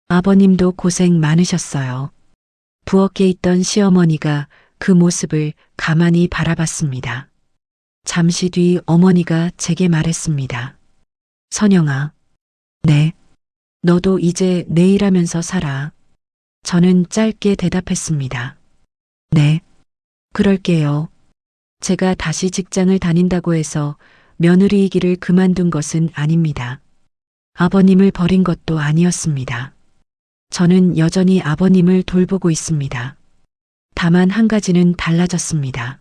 아버님도 고생 많으셨어요. 부엌에 있던 시어머니가 그 모습을 가만히 바라봤습니다. 잠시 뒤 어머니가 제게 말했습니다. 선영아. 네. 너도 이제 내 일하면서 살아. 저는 짧게 대답했습니다. 네. 그럴게요. 제가 다시 직장을 다닌다고 해서 며느리이기를 그만둔 것은 아닙니다. 아버님을 버린 것도 아니었습니다. 저는 여전히 아버님을 돌보고 있습니다. 다만 한 가지는 달라졌습니다.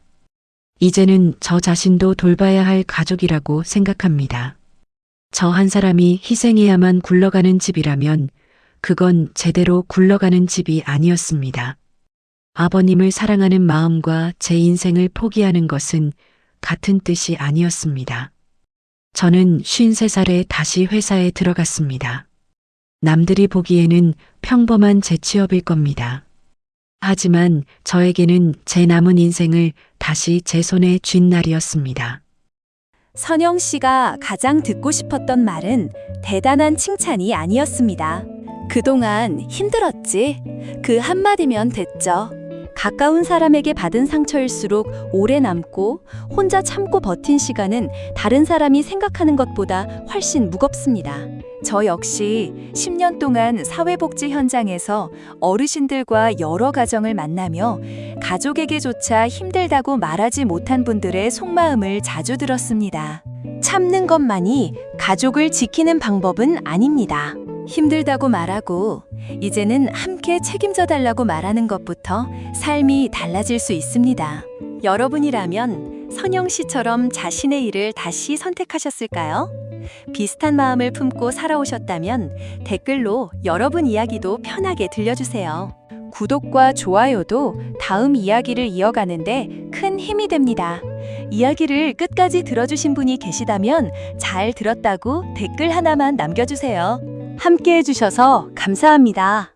이제는 저 자신도 돌봐야 할 가족이라고 생각합니다. 저 한 사람이 희생해야만 굴러가는 집이라면 그건 제대로 굴러가는 집이 아니었습니다. 아버님을 사랑하는 마음과 제 인생을 포기하는 것은 같은 뜻이 아니었습니다. 저는 53살에 다시 회사에 들어갔습니다. 남들이 보기에는 평범한 재취업일 겁니다. 하지만 저에게는 제 남은 인생을 다시 제 손에 쥔 날이었습니다. 선영 씨가 가장 듣고 싶었던 말은 대단한 칭찬이 아니었습니다. 그동안 힘들었지? 그 한마디면 됐죠. 가까운 사람에게 받은 상처일수록 오래 남고 혼자 참고 버틴 시간은 다른 사람이 생각하는 것보다 훨씬 무겁습니다. 저 역시 10년 동안 사회복지 현장에서 어르신들과 여러 가정을 만나며 가족에게조차 힘들다고 말하지 못한 분들의 속마음을 자주 들었습니다. 참는 것만이 가족을 지키는 방법은 아닙니다. 힘들다고 말하고 이제는 함께 책임져 달라고 말하는 것부터 삶이 달라질 수 있습니다. 여러분이라면 선영 씨처럼 자신의 일을 다시 선택하셨을까요? 비슷한 마음을 품고 살아오셨다면 댓글로 여러분 이야기도 편하게 들려주세요. 구독과 좋아요도 다음 이야기를 이어가는데 큰 힘이 됩니다. 이야기를 끝까지 들어주신 분이 계시다면 잘 들었다고 댓글 하나만 남겨주세요. 함께 해주셔서 감사합니다.